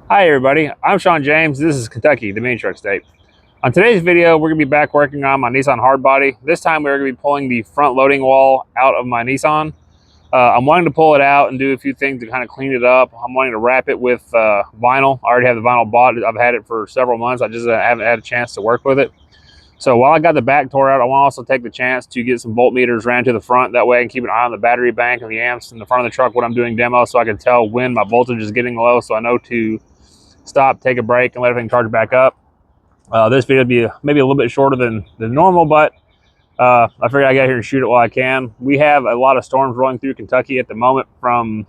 Hi everybody, I'm Sean James. This is Kentucky, the main truck state. On today's video, we're going to be back working on my Nissan Hardbody. This time we're going to be pulling the front loading wall out of my Nissan. I'm wanting to pull it out and do a few things to kind of clean it up. I'm wanting to wrap it with vinyl. I already have the vinyl bought. I've had it for several months. I just haven't had a chance to work with it. So while I got the back tore out, I want to also take the chance to get some voltmeters ran to the front. That way I can keep an eye on the battery bank and the amps in the front of the truck when I'm doing demo, so I can tell when my voltage is getting low, so I know to stop, take a break, and let everything charge back up. This video will be maybe a little bit shorter than normal, but I figured I got here and shoot it while I can. We have a lot of storms rolling through Kentucky at the moment from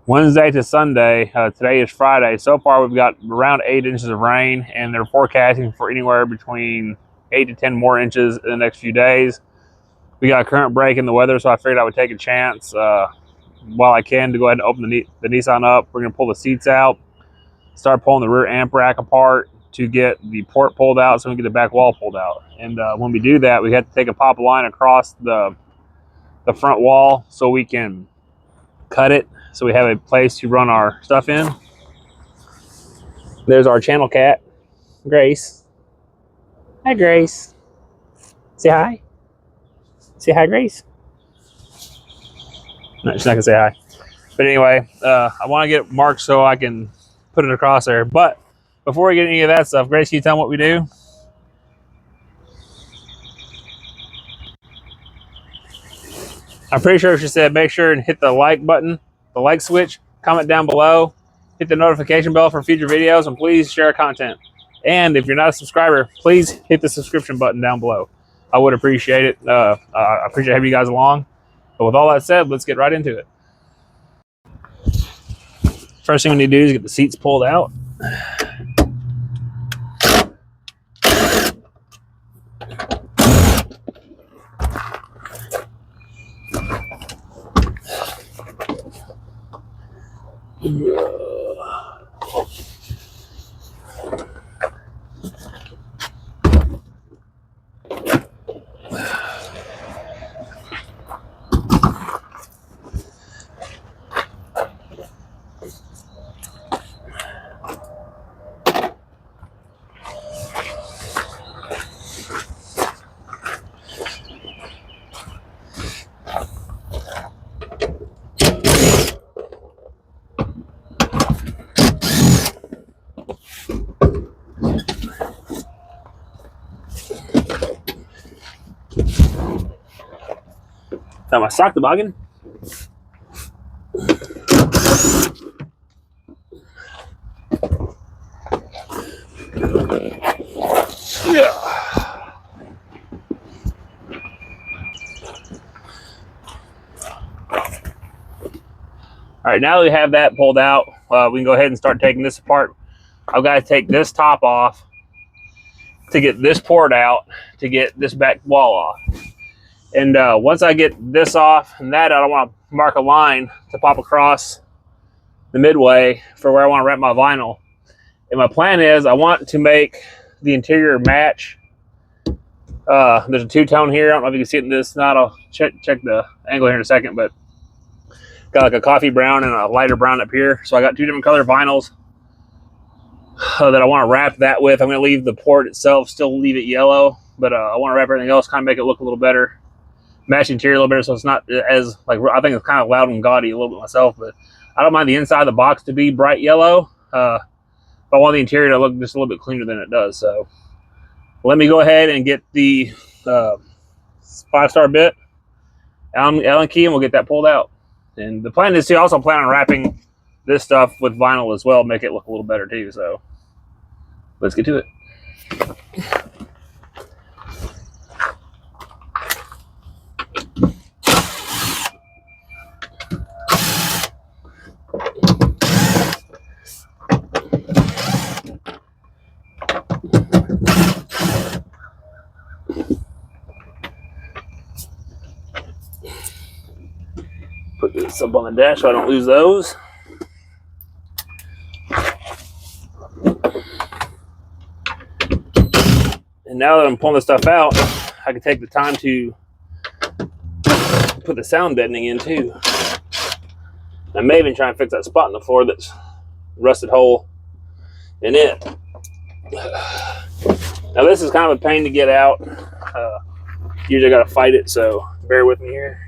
Wednesday to Sunday. Today is Friday. So far, we've got around 8 inches of rain, and they're forecasting for anywhere between 8 to 10 more inches in the next few days. We got a current break in the weather, so I figured I would take a chance while I can to go ahead and open the Nissan up. We're going to pull the seats out, start pulling the rear amp rack apart to get the port pulled out so we can get the back wall pulled out. And when we do that, we have to take a pop line across the front wall so we can cut it, so we have a place to run our stuff in. There's our channel cat, Grace. Hi, Grace. Say hi. Say hi, Grace. No, she's not gonna say hi. But anyway, I want to get it marked so I can put it across there. But before we get any of that stuff, Grace, can you tell them what we do? I'm pretty sure she said make sure and hit the like button, the like switch, comment down below, hit the notification bell for future videos, and please share content. And if you're not a subscriber, please hit the subscription button down below. I would appreciate it. I appreciate having you guys along. But with all that said, let's get right into it. First thing we need to do is get the seats pulled out. Got my sock toboggan. Yeah. All right, now that we have that pulled out, we can go ahead and start taking this apart. I've got to take this top off to get this port out, to get this back wall off. And once I get this off and that out, I want to mark a line to pop across the midway for where I want to wrap my vinyl. And my plan is I want to make the interior match. There's a two-tone here. I don't know if you can see it in this. Not. I'll check the angle here in a second, but got like a coffee brown and a lighter brown up here. So I got two different color vinyls that I want to wrap that with. I'm going to leave the port itself, still leave it yellow, but I want to wrap everything else, kind of make it look a little better. Match the interior a little bit so it's not as, like, I think it's kind of loud and gaudy a little bit myself, but I don't mind the inside of the box to be bright yellow. But I want the interior to look just a little bit cleaner than it does. So let me go ahead and get the 5-star bit, Allen key, and we'll get that pulled out. And the plan is to also plan on wrapping this stuff with vinyl as well, make it look a little better too. So let's get to it. Put this up on the dash so I don't lose those. And now that I'm pulling this stuff out, I can take the time to put the sound deadening in too. I may even try and fix that spot in the floor that's rusted hole in it. Now this is kind of a pain to get out. Usually I gotta fight it, so bear with me here.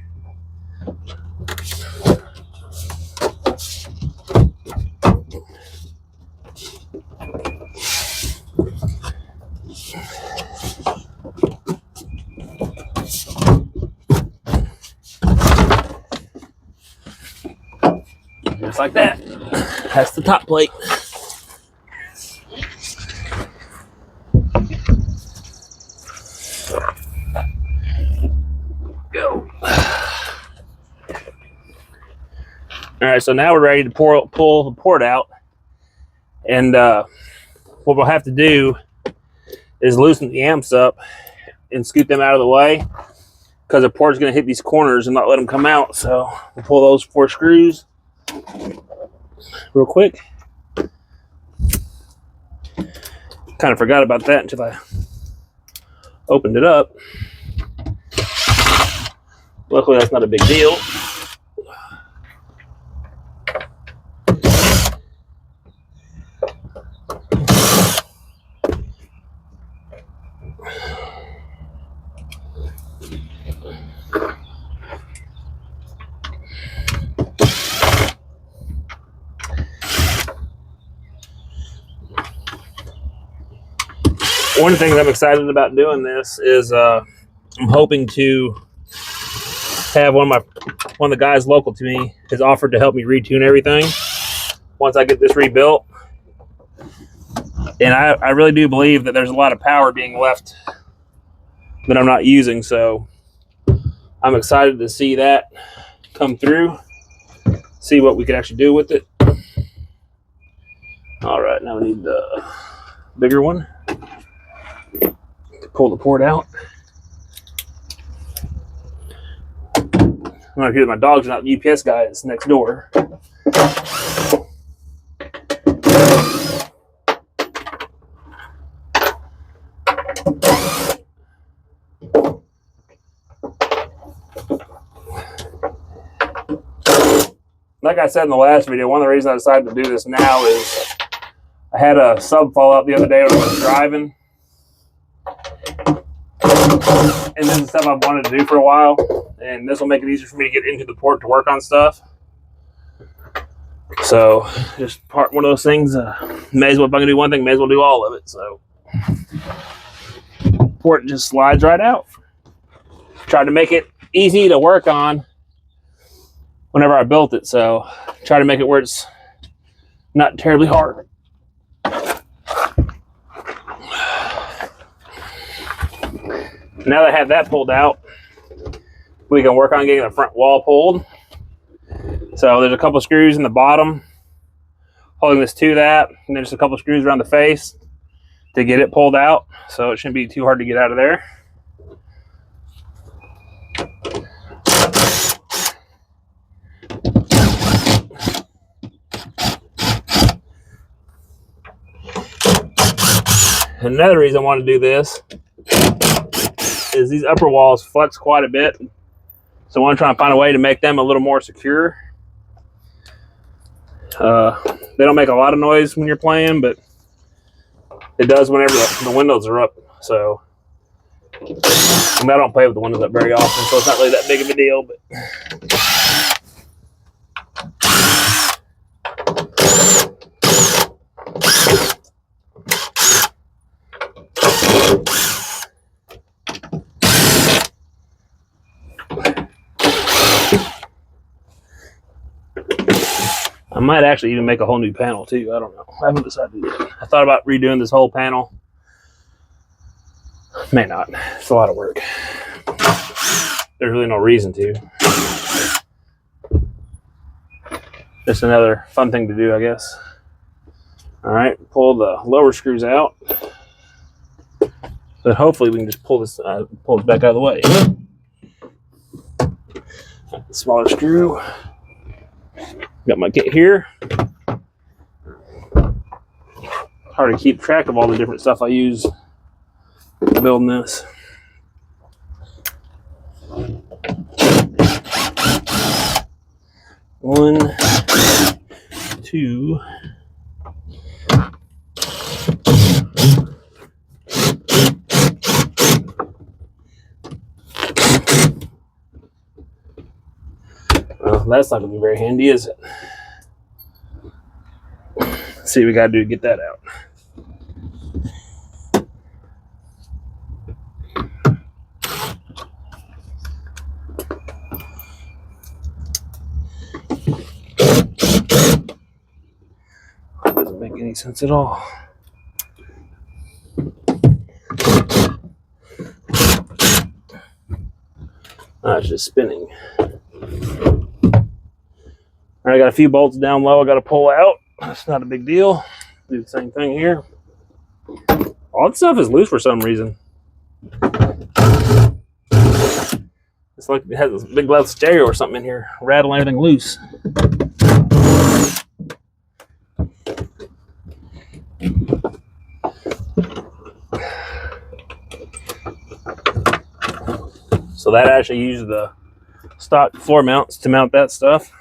Just like that. That's the top plate. Go. All right, so now we're ready to pull the port out. And what we'll have to do is loosen the amps up and scoot them out of the way, because the port's going to hit these corners and not let them come out. So we'll pull those 4 screws real quick. Kind of forgot about that until I opened it up. Luckily, that's not a big deal. One of the things I'm excited about doing this is I'm hoping to have one of the guys local to me has offered to help me retune everything once I get this rebuilt. And I really do believe that there's a lot of power being left that I'm not using, so I'm excited to see that come through, see what we can actually do with it. All right, now we need the bigger one to pull the port out. I'm not here, my dog's not the UPS guy that's next door. Like I said in the last video, one of the reasons I decided to do this now is I had a sub fall out the other day when I was driving. And this is stuff I've wanted to do for a while. And this will make it easier for me to get into the port to work on stuff. So, just one of those things. May as well, if I can do one thing, may as well do all of it. So, port just slides right out. Tried to make it easy to work on whenever I built it, so try to make it where it's not terribly hard. Now that I have that pulled out, we can work on getting the front wall pulled. So there's a couple screws in the bottom holding this to that, and there's a couple screws around the face to get it pulled out, so it shouldn't be too hard to get out of there. Another reason I want to do this is these upper walls flex quite a bit, so I want to try and find a way to make them a little more secure. They don't make a lot of noise when you're playing, but it does whenever the windows are up. So, and I don't play with the windows up very often, so it's not really that big of a deal. But I might actually even make a whole new panel too. I don't know. I haven't decided yet. I thought about redoing this whole panel. May not. It's a lot of work. There's really no reason to. Just another fun thing to do, I guess. All right, pull the lower screws out. But hopefully we can just pull this back out of the way. Smaller screw. Got my kit here. Hard to keep track of all the different stuff I use building this. One, two, That's not gonna be very handy, is it? Let's see what we gotta do to get that out. That doesn't make any sense at all. It's just spinning. All right, I got a few bolts down low I got to pull out. That's not a big deal. Do the same thing here. All this stuff is loose for some reason. It's like it has a big loud stereo or something in here, rattling everything loose. So that actually uses the stock floor mounts to mount that stuff.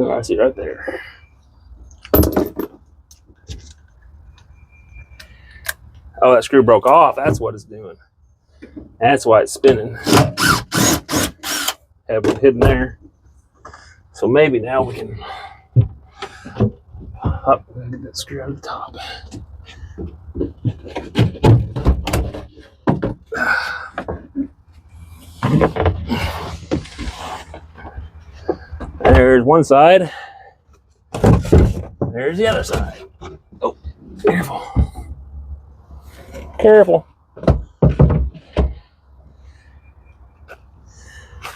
Oh, I see right there. Oh, that screw broke off. That's what it's doing. That's why it's spinning. Have it hidden there. So maybe now we can get that screw out of the top. There's one side. There's the other side. Oh, careful. Careful.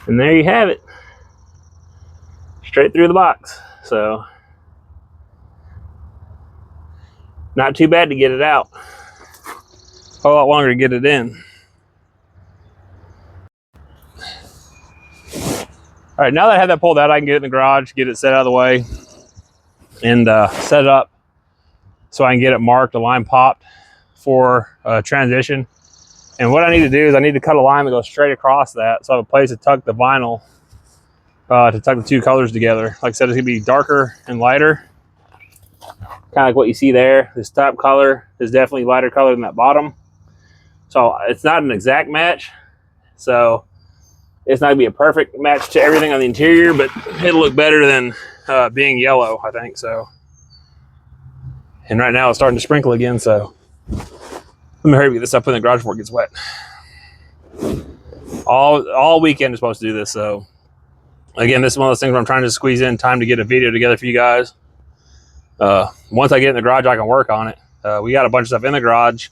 And there you have it. Straight through the box. So, not too bad to get it out. A lot longer to get it in. All right, now that I have that pulled out, I can get it in the garage, get it set out of the way, and set it up so I can get it marked, a line popped for transition. And what I need to do is I need to cut a line that goes straight across that, so I have a place to tuck the vinyl, to tuck the two colors together. Like I said, it's gonna be darker and lighter, kind of like what you see there. This top color is definitely lighter color than that bottom. So it's not an exact match. So it's not gonna be a perfect match to everything on the interior, but it'll look better than being yellow, I think so. And right now it's starting to sprinkle again, so let me hurry and get this stuff put in the garage before it gets wet. All weekend is supposed to do this, so again, this is one of those things where I'm trying to squeeze in time to get a video together for you guys. Once I get in the garage, I can work on it. We got a bunch of stuff in the garage,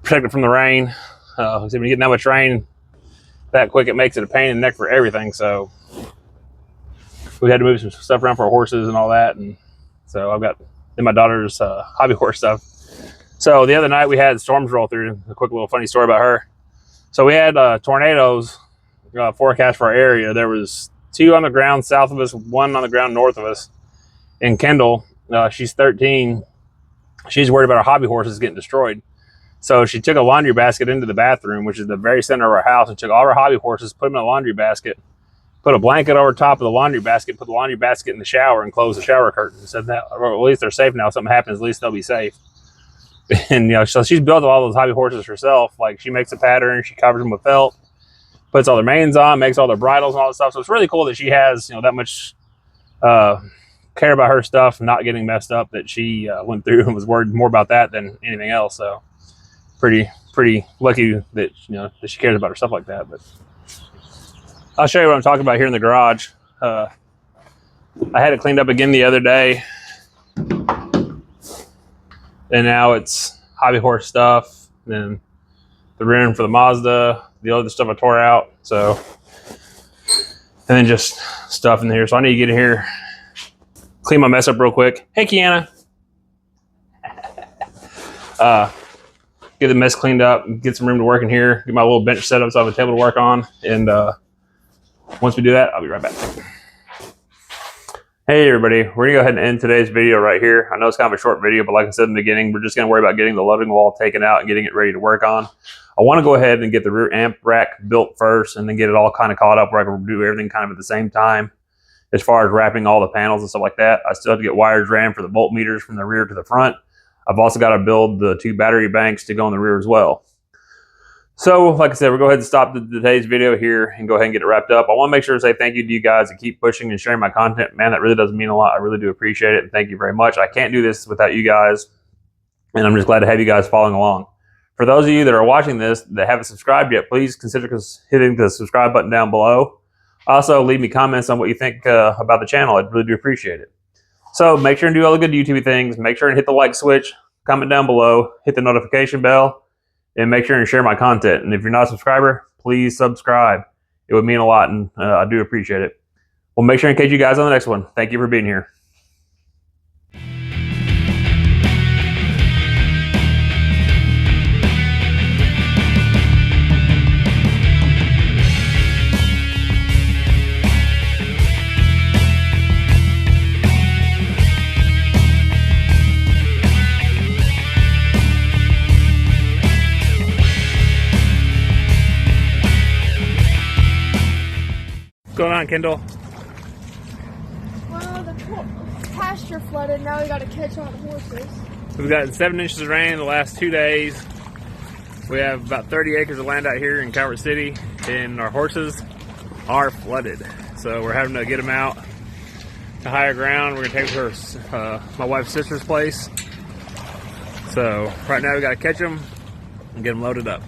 protect it from the rain. When you get that much rain that quick, it makes it a pain in the neck for everything. So we had to move some stuff around for our horses and all that. And so I've got in my daughter's hobby horse stuff. So the other night we had storms roll through. A quick little funny story about her. So we had tornadoes forecast for our area. There was 2 on the ground south of us, 1 on the ground north of us. And Kendall, she's 13. She's worried about her hobby horses getting destroyed. So she took a laundry basket into the bathroom, which is the very center of our house, and took all her hobby horses, put them in a laundry basket, put a blanket over top of the laundry basket, put the laundry basket in the shower, and closed the shower curtain. Said that, or at least they're safe now. If something happens, at least they'll be safe. And so she's built all those hobby horses herself. Like, she makes a pattern, she covers them with felt, puts all their manes on, makes all their bridles and all that stuff. So it's really cool that she has, that much care about her stuff not getting messed up, that she went through and was worried more about that than anything else. So pretty lucky that that she cares about her stuff like that. But I'll show you what I'm talking about here in the garage. I had it cleaned up again the other day, and now it's hobby horse stuff, and then the rim for the Mazda, the other stuff I tore out. So, and then just stuff in here. So I need to get in here, clean my mess up real quick. Hey, Kiana. Get the mess cleaned up, get some room to work in here, get my little bench set up so I have a table to work on. And once we do that, I'll be right back. Hey everybody, we're gonna go ahead and end today's video right here. I know it's kind of a short video, but like I said in the beginning, we're just gonna worry about getting the loading wall taken out and getting it ready to work on. I wanna go ahead and get the rear amp rack built first, and then get it all kind of caught up where I can do everything kind of at the same time. As far as wrapping all the panels and stuff like that, I still have to get wires ran for the volt meters from the rear to the front. I've also got to build the 2 battery banks to go in the rear as well. So, like I said, we'll go ahead and stop today's video here and go ahead and get it wrapped up. I want to make sure to say thank you to you guys that keep pushing and sharing my content. Man, that really does mean a lot. I really do appreciate it, and thank you very much. I can't do this without you guys, and I'm just glad to have you guys following along. For those of you that are watching this that haven't subscribed yet, please consider hitting the subscribe button down below. Also, leave me comments on what you think about the channel. I'd really do appreciate it. So make sure and do all the good YouTube things. Make sure and hit the like switch, comment down below, hit the notification bell, and make sure and share my content. And if you're not a subscriber, please subscribe. It would mean a lot, and I do appreciate it. We'll make sure and catch you guys on the next one. Thank you for being here. What's going on, Kendall? Well, the pasture flooded. Now we got to catch all the horses. We've gotten 7 inches of rain in the last 2 days. We have about 30 acres of land out here in Calvert City, and our horses are flooded. So we're having to get them out to higher ground. We're going to take them to my wife's sister's place. So right now we got to catch them and get them loaded up.